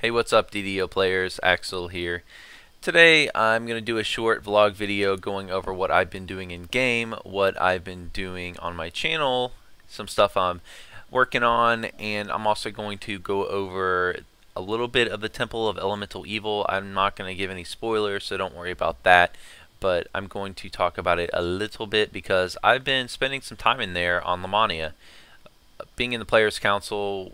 Hey, what's up, DDO players? Axel here. Today I'm going to do a short vlog video going over what I've been doing in game, what I've been doing on my channel, some stuff I'm working on, and I'm also going to go over a little bit of the Temple of Elemental Evil. I'm not going to give any spoilers, so don't worry about that, but I'm going to talk about it a little bit because I've been spending some time in there on Lamania. Being in the Players Council,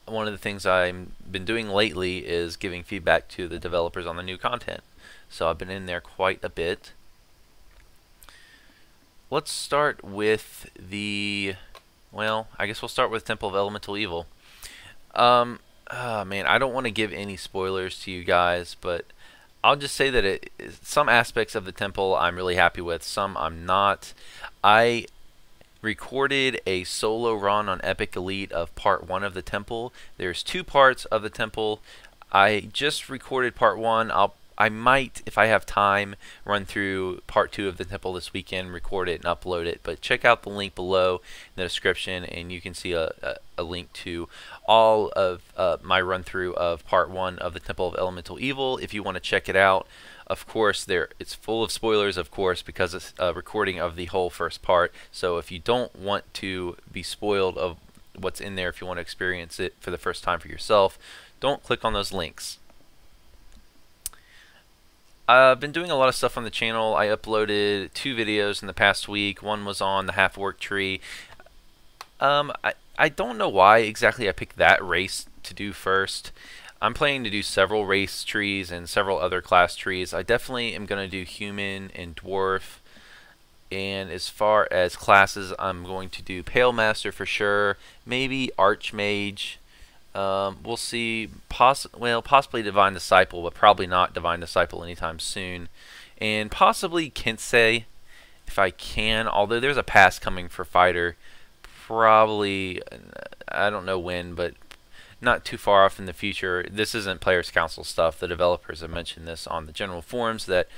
one of the things I've been doing lately is giving feedback to the developers on the new content. So I've been in there quite a bit. Let's start with I guess we'll start with Temple of Elemental Evil. Man, I don't want to give any spoilers to you guys, but I'll just say that some aspects of the temple I'm really happy with, some I'm not. I recorded a solo run on Epic Elite of part 1 of the temple. There's 2 parts of the temple. I just recorded part 1. I might, if I have time, run through part 2 of the temple this weekend, record it and upload it. But check out the link below in the description and you can see a link to all of my run through of part 1 of the Temple of Elemental Evil if you want to check it out. Of course, it's full of spoilers, of course, because it's a recording of the whole first part. So if you don't want to be spoiled of what's in there, if you want to experience it for the first time for yourself, don't click on those links. I've been doing a lot of stuff on the channel. I uploaded 2 videos in the past week. One was on the half-work tree. I don't know why exactly I picked that race to do first. I'm planning to do several race trees and several other class trees. I definitely am going to do human and dwarf. And as far as classes, I'm going to do Pale Master for sure. Maybe Archmage. We'll see. Possibly Divine Disciple, but probably not Divine Disciple anytime soon. And possibly Kensei, if I can. Although there's a pass coming for Fighter. Probably, I don't know when, but not too far off in the future. This isn't Players Council stuff. The developers have mentioned this on the general forums that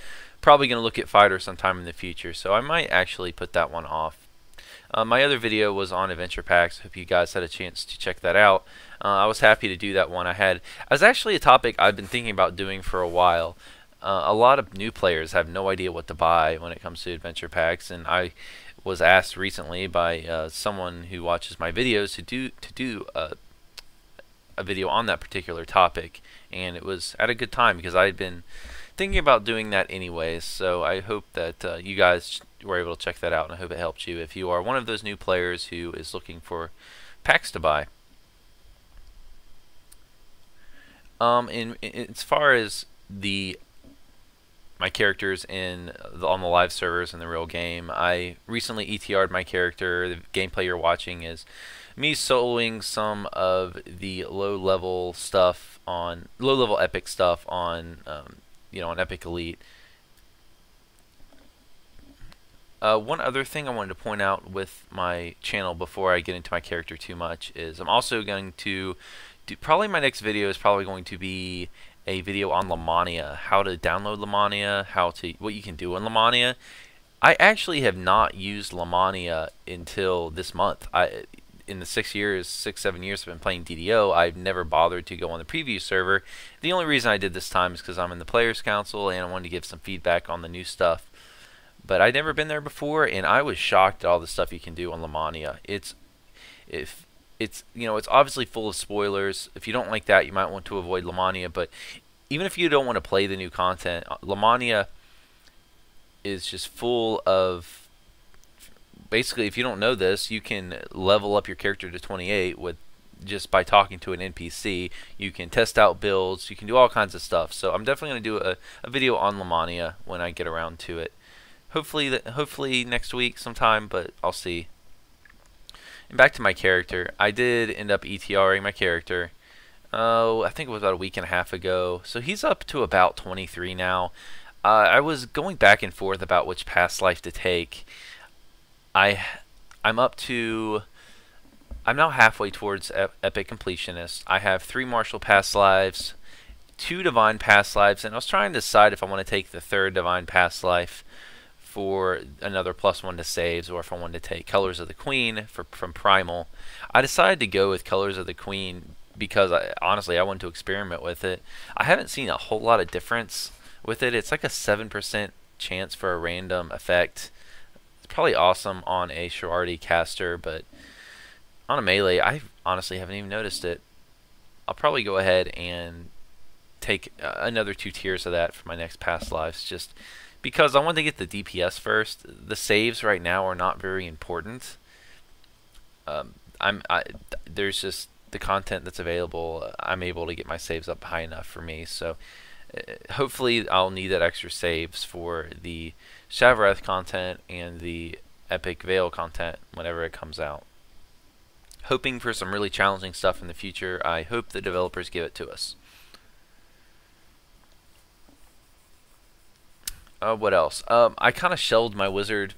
probably going to look at Fighter sometime in the future. So I might actually put that one off. My other video was on adventure packs. Hope you guys had a chance to check that out. I was happy to do that one. As actually a topic I've been thinking about doing for a while. A lot of new players have no idea what to buy when it comes to adventure packs, and I was asked recently by someone who watches my videos to do a video on that particular topic, and it was at a good time because I had been thinking about doing that anyways. So I hope that you guys were able to check that out, and I hope it helped you if you are one of those new players who is looking for packs to buy. As far as my characters on the live servers in the real game, I recently ETR'd my character. The gameplay you're watching is me soloing some of the low-level epic stuff on on Epic Elite. One other thing I wanted to point out with my channel before I get into my character too much is I'm also going to probably my next video is probably going to be a video on Lamania, how to download Lamania, what you can do in Lamania. I actually have not used Lamania until this month. In the 7 years I've been playing DDO, I've never bothered to go on the preview server. The only reason I did this time is because I'm in the Players Council and I wanted to give some feedback on the new stuff. But I'd never been there before, and I was shocked at all the stuff you can do on Lamania. It's obviously full of spoilers. If you don't like that, you might want to avoid Lamania. But even if you don't want to play the new content, Lamania is just full of. Basically, if you don't know this, you can level up your character to 28 just by talking to an NPC. You can test out builds. You can do all kinds of stuff. So I'm definitely going to do a video on Lamania when I get around to it. Hopefully next week sometime, but I'll see. And back to my character. I did end up ETRing my character. I think it was about a week and a half ago. So he's up to about 23 now. I was going back and forth about which past life to take. I'm now halfway towards Epic Completionist. I have 3 Martial past lives, 2 Divine past lives, and I was trying to decide if I want to take the 3rd Divine past life for another +1 to saves, or if I wanted to take Colors of the Queen from Primal. I decided to go with Colors of the Queen because honestly I wanted to experiment with it. I haven't seen a whole lot of difference with it. It's like a 7% chance for a random effect. It's probably awesome on a Shirardi caster, but on a melee, I honestly haven't even noticed it. I'll probably go ahead and take another 2 tiers of that for my next past lives, just because I want to get the DPS first. The saves right now are not very important. There's just the content that's available. I'm able to get my saves up high enough for me, so hopefully I'll need that extra saves for the Shavareth content and the Epic Veil content whenever it comes out. Hoping for some really challenging stuff in the future. I hope the developers give it to us. What else? I kind of shelved my wizard.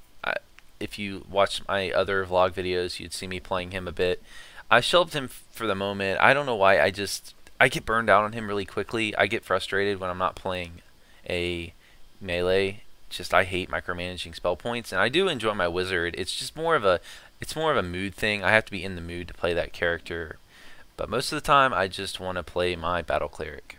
If you watched my other vlog videos, you'd see me playing him a bit. I shelved him for the moment. I don't know why. I get burned out on him really quickly. I get frustrated when I'm not playing a melee. I hate micromanaging spell points, and I do enjoy my wizard. It's just more of a mood thing. I have to be in the mood to play that character, but most of the time I just want to play my battle cleric.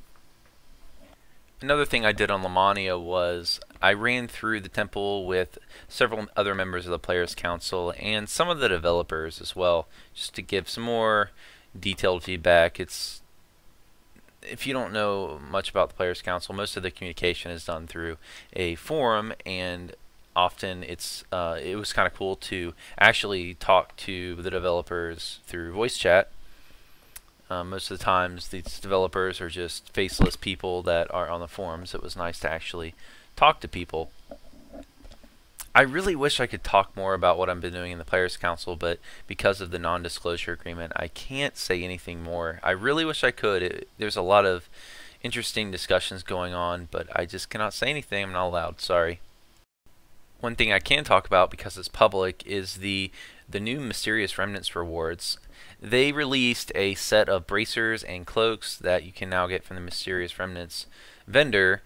Another thing I did on Lamania was I ran through the temple with several other members of the Players Council and some of the developers as well, just to give some more detailed feedback. If you don't know much about the Players Council, most of the communication is done through a forum, and often it was kind of cool to actually talk to the developers through voice chat. Most of the times these developers are just faceless people that are on the forums. It was nice to actually talk to people. I really wish I could talk more about what I've been doing in the Players Council, but because of the non-disclosure agreement, I can't say anything more. I really wish I could. There's a lot of interesting discussions going on, but I just cannot say anything. I'm not allowed. Sorry. One thing I can talk about, because it's public, is the new Myserious Remnants rewards. They released a set of bracers and cloaks that you can now get from the Myserious Remnants vendor,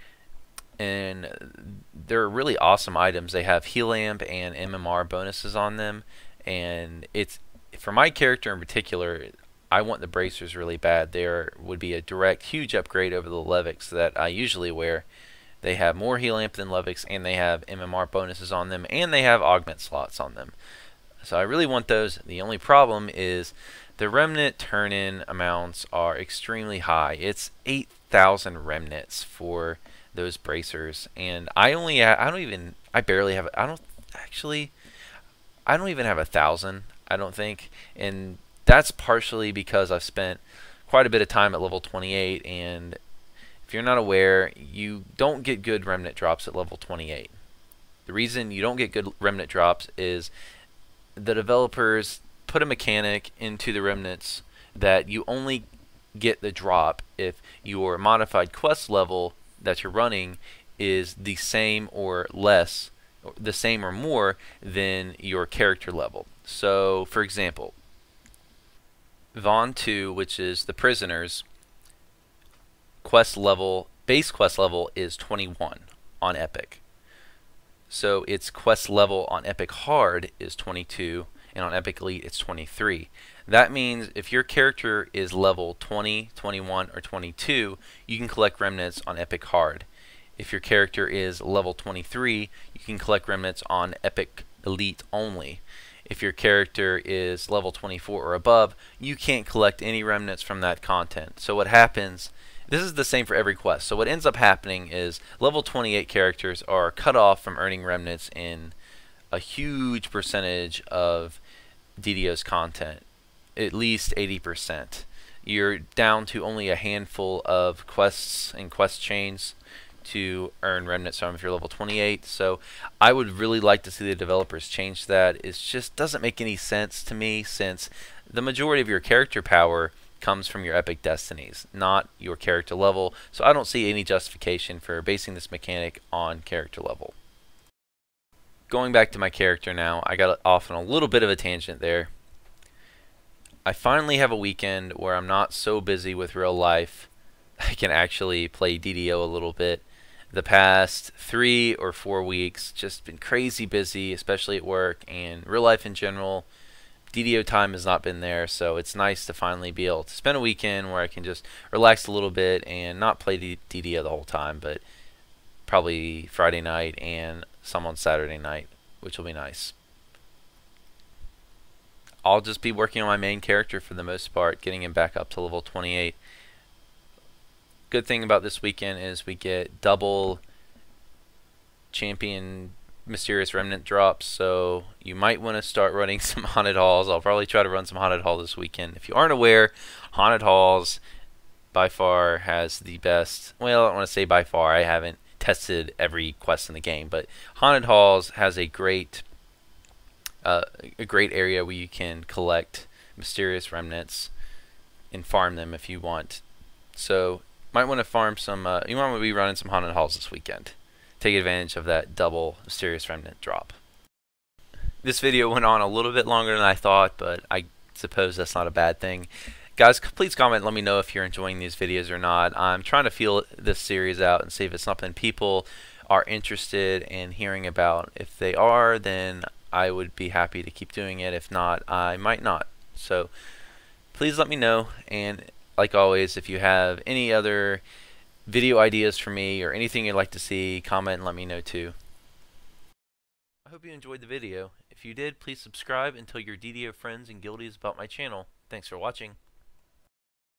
and they're really awesome items. They have heal amp and MMR bonuses on them, and it's, for my character in particular, I want the bracers really bad. There would be a direct huge upgrade over the Levics that I usually wear. They have more heal amp than Levics, and they have MMR bonuses on them, and they have augment slots on them. So I really want those. The only problem is the remnant turn-in amounts are extremely high. It's 8,000 remnants for those bracers, and I don't even have 1,000, I don't think, and that's partially because I've spent quite a bit of time at level 28, and if you're not aware, you don't get good remnant drops at level 28. The reason you don't get good remnant drops is the developers put a mechanic into the remnants that you only get the drop if your modified quest level that you're running is the same or less, the same or more than your character level. So, for example, Vaughn 2, which is the prisoners, base quest level is 21 on Epic. So its quest level on Epic Hard is 22, and on Epic Elite it's 23. That means if your character is level 20, 21, or 22, you can collect remnants on Epic Hard. If your character is level 23, you can collect remnants on Epic Elite only. If your character is level 24 or above, you can't collect any remnants from that content. So what happens, this is the same for every quest. So what ends up happening is level 28 characters are cut off from earning remnants in a huge percentage of DDO's content, at least 80%. You're down to only a handful of quests and quest chains to earn remnants from if you're level 28. So I would really like to see the developers change that. It just doesn't make any sense to me, since the majority of your character power comes from your epic destinies, not your character level. So I don't see any justification for basing this mechanic on character level. Going back to my character now, I got off on a little bit of a tangent there. I finally have a weekend where I'm not so busy with real life. I can actually play DDO a little bit. The past 3 or 4 weeks just been crazy busy, especially at work and real life in general. DDO time has not been there, so it's nice to finally be able to spend a weekend where I can just relax a little bit and not play DDO the whole time, but probably Friday night and some on Saturday night, which will be nice. I'll just be working on my main character for the most part, getting him back up to level 28. Good thing about this weekend is we get double champion mysterious remnant drops, so you might want to start running some haunted halls. I'll probably try to run some haunted hall this weekend. If you aren't aware, haunted halls by far has the best, well, I don't want to say by far, I haven't tested every quest in the game, but haunted halls has a great area where you can collect mysterious remnants and farm them if you want. So might want to farm some, you might want to be running some haunted halls this weekend. Take advantage of that double mysterious remnant drop. This video went on a little bit longer than I thought, but I suppose that's not a bad thing. Guys, please comment and let me know if you're enjoying these videos or not. I'm trying to feel this series out and see if it's something people are interested in hearing about. If they are, then I would be happy to keep doing it. If not, I might not. So please let me know, and like always, if you have any other video ideas for me or anything you'd like to see, comment and let me know too. I hope you enjoyed the video. If you did, please subscribe and tell your DDO friends and guildies about my channel. Thanks for watching.